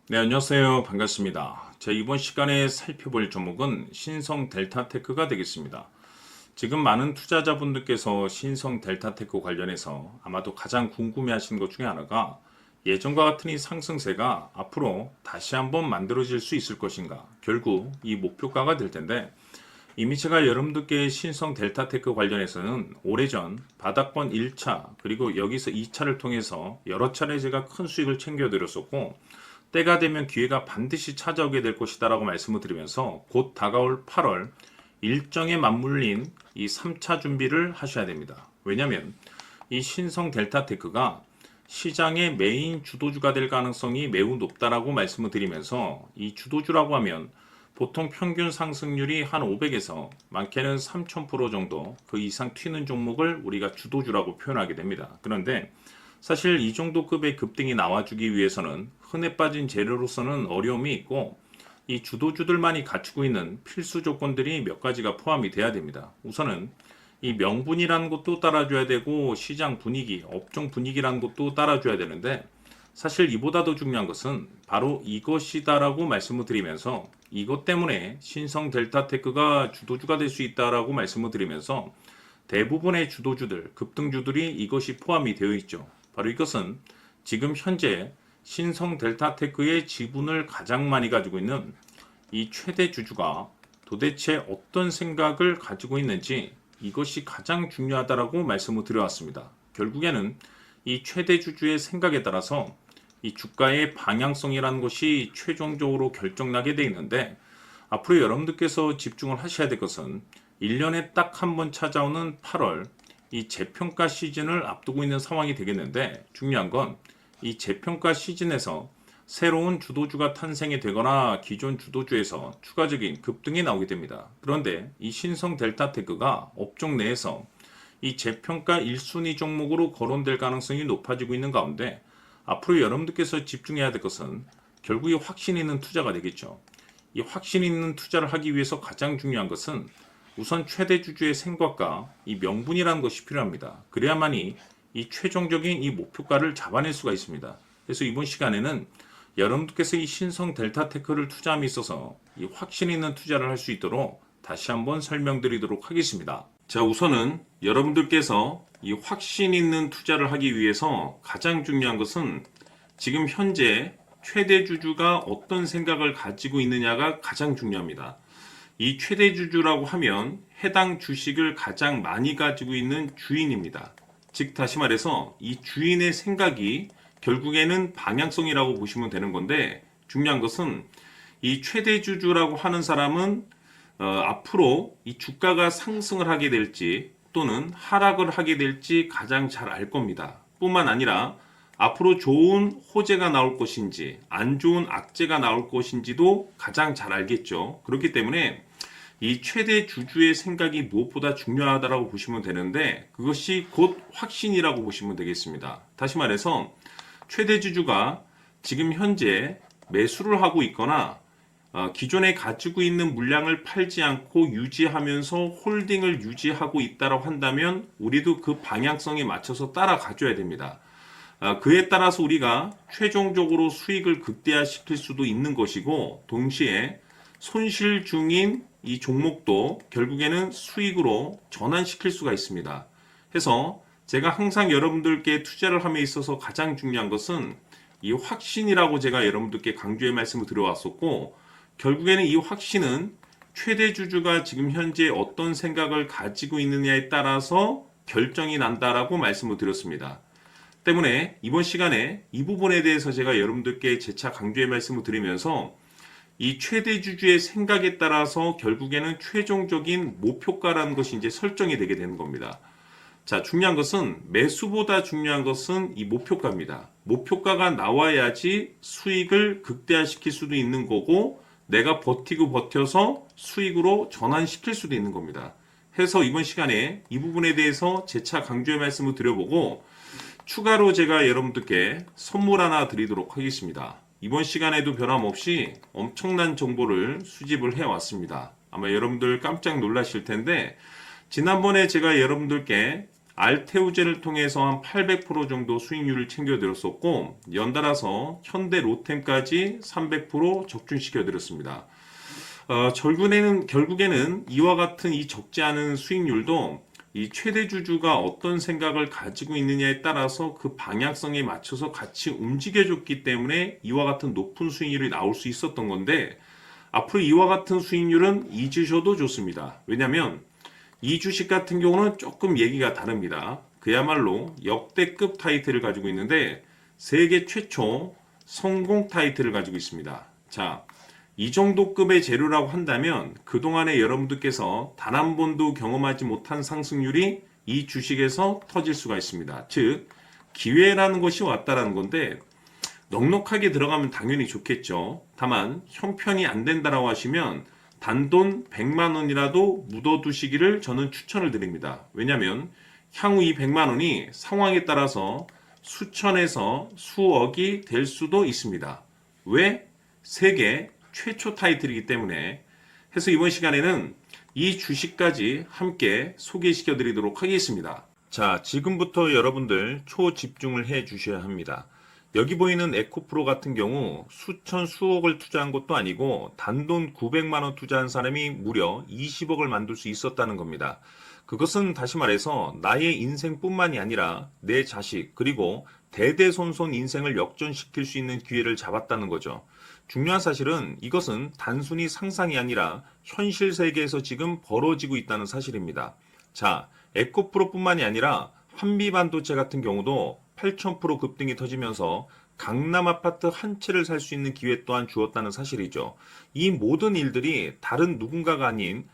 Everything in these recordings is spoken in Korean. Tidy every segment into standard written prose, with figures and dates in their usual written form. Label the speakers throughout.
Speaker 1: 네, 안녕하세요. 반갑습니다. 이번 시간에 살펴볼 종목은 신성 델타테크가 되겠습니다. 지금 많은 투자자분들께서 신성 델타테크 관련해서 아마도 가장 궁금해하시는 것 중에 하나가 예전과 같은 이 상승세가 앞으로 다시 한번 만들어질 수 있을 것인가, 결국 이 목표가가 될 텐데, 이미 제가 여러분들께 신성 델타테크 관련해서는 오래전 바닥권 1차 그리고 여기서 2차를 통해서 여러 차례 제가 큰 수익을 챙겨드렸었고, 때가 되면 기회가 반드시 찾아오게 될 것이다 라고 말씀을 드리면서 곧 다가올 8월 일정에 맞물린 이 3차 준비를 하셔야 됩니다. 왜냐하면 이 신성 델타테크가 시장의 메인 주도주가 될 가능성이 매우 높다라고 말씀을 드리면서, 이 주도주라고 하면 보통 평균 상승률이 한 500에서 많게는 3000% 정도 그 이상 튀는 종목을 우리가 주도주라고 표현하게 됩니다. 그런데 사실 이 정도 급의 급등이 나와주기 위해서는 흔해 빠진 재료로서는 어려움이 있고, 이 주도주들만이 갖추고 있는 필수 조건들이 몇 가지가 포함이 돼야 됩니다. 우선은 이 명분이라는 것도 따라줘야 되고, 시장 분위기, 업종 분위기라는 것도 따라줘야 되는데, 사실 이보다 더 중요한 것은 바로 이것이다라고 말씀을 드리면서, 이것 때문에 신성 델타테크가 주도주가 될 수 있다라고 말씀을 드리면서, 대부분의 주도주들, 급등주들이 이것이 포함이 되어 있죠. 바로 이것은 지금 현재 신성 델타테크의 지분을 가장 많이 가지고 있는 이 최대 주주가 도대체 어떤 생각을 가지고 있는지, 이것이 가장 중요하다라고 말씀을 드려왔습니다. 결국에는 이 최대 주주의 생각에 따라서 이 주가의 방향성이라는 것이 최종적으로 결정나게 되어 있는데, 앞으로 여러분들께서 집중을 하셔야 될 것은 1년에 딱 한 번 찾아오는 8월 이 재평가 시즌을 앞두고 있는 상황이 되겠는데, 중요한 건 이 재평가 시즌에서 새로운 주도주가 탄생이 되거나 기존 주도주에서 추가적인 급등이 나오게 됩니다. 그런데 이 신성 델타테크가 업종 내에서 이 재평가 1순위 종목으로 거론될 가능성이 높아지고 있는 가운데, 앞으로 여러분들께서 집중해야 될 것은 결국 이 확신 있는 투자가 되겠죠. 이 확신 있는 투자를 하기 위해서 가장 중요한 것은 우선 최대 주주의 생각과 이 명분이라는 것이 필요합니다. 그래야만이 이 최종적인 이 목표가를 잡아낼 수가 있습니다. 그래서 이번 시간에는 여러분들께서 이 신성 델타테크를 투자함에 있어서 이 확신 있는 투자를 할 수 있도록 다시 한번 설명드리도록 하겠습니다. 자, 우선은 여러분들께서 이 확신 있는 투자를 하기 위해서 가장 중요한 것은 지금 현재 최대 주주가 어떤 생각을 가지고 있느냐가 가장 중요합니다. 이 최대 주주라고 하면 해당 주식을 가장 많이 가지고 있는 주인입니다. 즉 다시 말해서 이 주인의 생각이 결국에는 방향성이라고 보시면 되는 건데, 중요한 것은 이 최대 주주라고 하는 사람은 앞으로 이 주가가 상승을 하게 될지 또는 하락을 하게 될지 가장 잘 알 겁니다. 뿐만 아니라 앞으로 좋은 호재가 나올 것인지 안 좋은 악재가 나올 것인지도 가장 잘 알겠죠. 그렇기 때문에 이 최대 주주의 생각이 무엇보다 중요하다고 보시면 되는데, 그것이 곧 확신이라고 보시면 되겠습니다. 다시 말해서 최대 주주가 지금 현재 매수를 하고 있거나 기존에 가지고 있는 물량을 팔지 않고 유지하면서 홀딩을 유지하고 있다고 한다면 우리도 그 방향성에 맞춰서 따라가줘야 됩니다. 그에 따라서 우리가 최종적으로 수익을 극대화시킬 수도 있는 것이고, 동시에 손실 중인 이 종목도 결국에는 수익으로 전환시킬 수가 있습니다. 해서 제가 항상 여러분들께 투자를 함에 있어서 가장 중요한 것은 이 확신이라고 제가 여러분들께 강조의 말씀을 드려왔었고, 결국에는 이 확신은 최대 주주가 지금 현재 어떤 생각을 가지고 있느냐에 따라서 결정이 난다라고 말씀을 드렸습니다. 때문에 이번 시간에 이 부분에 대해서 제가 여러분들께 재차 강조의 말씀을 드리면서 이 최대 주주의 생각에 따라서 결국에는 최종적인 목표가라는 것이 이제 설정이 되게 되는 겁니다. 자, 중요한 것은 매수보다 중요한 것은 이 목표가입니다. 목표가가 나와야지 수익을 극대화시킬 수도 있는 거고, 내가 버티고 버텨서 수익으로 전환시킬 수도 있는 겁니다. 해서 이번 시간에 이 부분에 대해서 재차 강조의 말씀을 드려보고, 추가로 제가 여러분들께 선물 하나 드리도록 하겠습니다. 이번 시간에도 변함없이 엄청난 정보를 수집을 해왔습니다. 아마 여러분들 깜짝 놀라실 텐데, 지난번에 제가 여러분들께 알테오제를 통해서 한 800% 정도 수익률을 챙겨드렸었고 연달아서 현대 로템까지 300% 적중시켜드렸습니다. 결국에는 이와 같은 이 적지 않은 수익률도 이 최대 주주가 어떤 생각을 가지고 있느냐에 따라서 그 방향성에 맞춰서 같이 움직여줬기 때문에 이와 같은 높은 수익률이 나올 수 있었던 건데 앞으로 이와 같은 수익률은 잊으셔도 좋습니다. 왜냐하면 이 주식 같은 경우는 조금 얘기가 다릅니다. 그야말로 역대급 타이틀을 가지고 있는데 세계 최초 성공 타이틀을 가지고 있습니다. 자, 이 정도 급의 재료라고 한다면 그동안에 여러분들께서 단 한 번도 경험하지 못한 상승률이 이 주식에서 터질 수가 있습니다. 즉, 기회라는 것이 왔다라는 건데 넉넉하게 들어가면 당연히 좋겠죠. 다만 형편이 안 된다라고 하시면 단돈 100만 원이라도 묻어두시기를 저는 추천을 드립니다. 왜냐하면 향후 이 100만 원이 상황에 따라서 수천에서 수억이 될 수도 있습니다. 왜? 세계 최초 타이틀이기 때문에. 해서 이번 시간에는 이 주식까지 함께 소개시켜 드리도록 하겠습니다. 자, 지금부터 여러분들 초집중을 해 주셔야 합니다. 여기 보이는 에코프로 같은 경우 수천 수억을 투자한 것도 아니고 단돈 900만 원 투자한 사람이 무려 20억을 만들 수 있었다는 겁니다. 그것은 다시 말해서 나의 인생뿐만이 아니라 내 자식 그리고 대대손손 인생을 역전시킬 수 있는 기회를 잡았다는 거죠. 중요한 사실은 이것은 단순히 상상이 아니라 현실 세계에서 지금 벌어지고 있다는 사실입니다. 자, 에코프로뿐만이 아니라 한미반도체 같은 경우도 8,000% 급등이 터지면서 강남 아파트 한 채를 살 수 있는 기회 또한 주었다는 사실이죠. 이 모든 일들이 다른 누군가가 아닌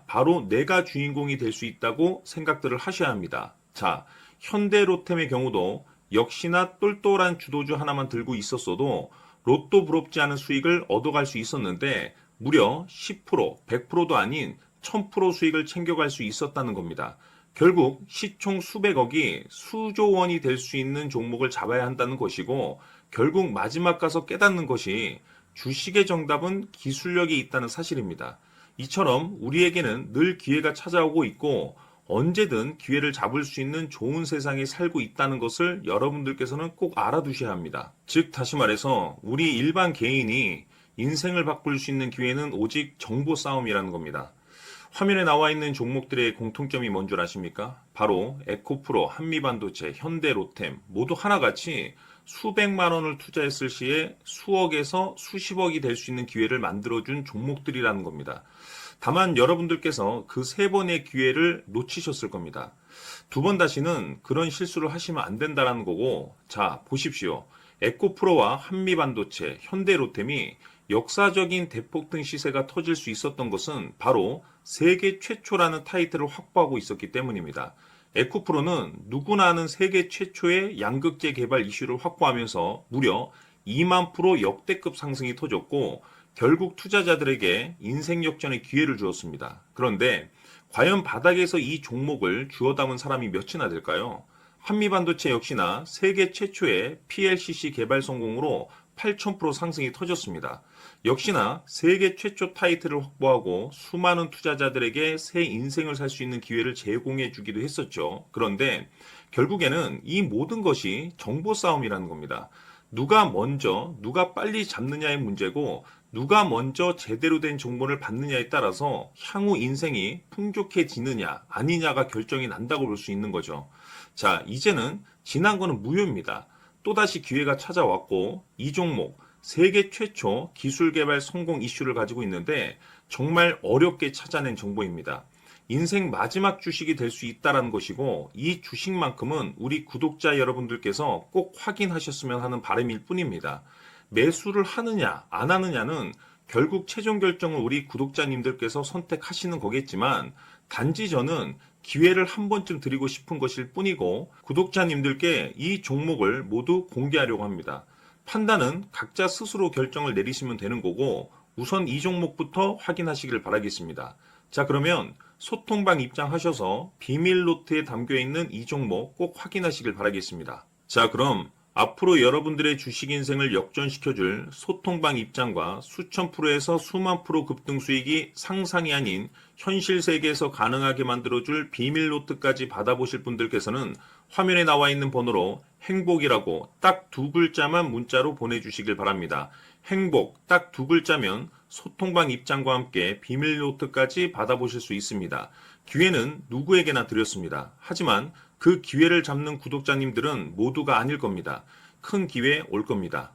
Speaker 1: 바로 내가 주인공이 될 수 있다고 생각들을 하셔야 합니다. 자, 현대로템의 경우도 역시나 똘똘한 주도주 하나만 들고 있었어도 로또 부럽지 않은 수익을 얻어갈 수 있었는데 무려 10%, 100%도 아닌 1000% 수익을 챙겨갈 수 있었다는 겁니다. 결국 시총 수백억이 수조 원이 될 수 있는 종목을 잡아야 한다는 것이고 결국 마지막 가서 깨닫는 것이 주식의 정답은 기술력이 있다는 사실입니다. 이처럼 우리에게는 늘 기회가 찾아오고 있고 언제든 기회를 잡을 수 있는 좋은 세상에 살고 있다는 것을 여러분들께서는 꼭 알아두셔야 합니다. 즉 다시 말해서 우리 일반 개인이 인생을 바꿀 수 있는 기회는 오직 정보 싸움이라는 겁니다. 화면에 나와 있는 종목들의 공통점이 뭔 줄 아십니까? 바로 에코프로, 한미반도체, 현대로템 모두 하나같이 수백만 원을 투자했을 시에 수억에서 수십억이 될 수 있는 기회를 만들어준 종목들이라는 겁니다. 다만 여러분들께서 그 세 번의 기회를 놓치셨을 겁니다. 두 번 다시는 그런 실수를 하시면 안 된다는 거고, 자, 보십시오. 에코프로와 한미반도체, 현대로템이 역사적인 대폭등 시세가 터질 수 있었던 것은 바로 세계 최초라는 타이틀을 확보하고 있었기 때문입니다. 에코프로는 누구나 아는 세계 최초의 양극재 개발 이슈를 확보하면서 무려 2만 프로 역대급 상승이 터졌고 결국 투자자들에게 인생 역전의 기회를 주었습니다. 그런데 과연 바닥에서 이 종목을 주워 담은 사람이 몇이나 될까요? 한미반도체 역시나 세계 최초의 PLCC 개발 성공으로 8,000% 상승이 터졌습니다. 역시나 세계 최초 타이틀을 확보하고 수많은 투자자들에게 새 인생을 살 수 있는 기회를 제공해 주기도 했었죠. 그런데 결국에는 이 모든 것이 정보 싸움이라는 겁니다. 누가 먼저, 누가 빨리 잡느냐의 문제고 누가 먼저 제대로 된 정보를 받느냐에 따라서 향후 인생이 풍족해지느냐 아니냐가 결정이 난다고 볼 수 있는 거죠. 자, 이제는 지난 거는 무효입니다. 또다시 기회가 찾아왔고 이 종목 세계 최초 기술 개발 성공 이슈를 가지고 있는데 정말 어렵게 찾아낸 정보입니다. 인생 마지막 주식이 될 수 있다는 것이고 이 주식만큼은 우리 구독자 여러분들께서 꼭 확인하셨으면 하는 바람일 뿐입니다. 매수를 하느냐 안 하느냐는 결국 최종 결정을 우리 구독자님들께서 선택하시는 거겠지만 단지 저는 기회를 한 번쯤 드리고 싶은 것일 뿐이고 구독자님들께 이 종목을 모두 공개하려고 합니다. 판단은 각자 스스로 결정을 내리시면 되는 거고 우선 이 종목부터 확인하시길 바라겠습니다. 자, 그러면 소통방 입장하셔서 비밀 노트에 담겨 있는 이 종목 꼭 확인하시길 바라겠습니다. 자, 그럼 앞으로 여러분들의 주식 인생을 역전시켜줄 소통방 입장과 수천 프로에서 수만 프로 급등 수익이 상상이 아닌 현실 세계에서 가능하게 만들어줄 비밀 노트까지 받아보실 분들께서는 화면에 나와 있는 번호로 행복이라고 딱 두 글자만 문자로 보내주시길 바랍니다. 행복 딱 두 글자면 소통방 입장과 함께 비밀 노트까지 받아보실 수 있습니다. 기회는 누구에게나 드렸습니다. 하지만 그 기회를 잡는 구독자님들은 모두가 아닐 겁니다. 큰 기회 올 겁니다.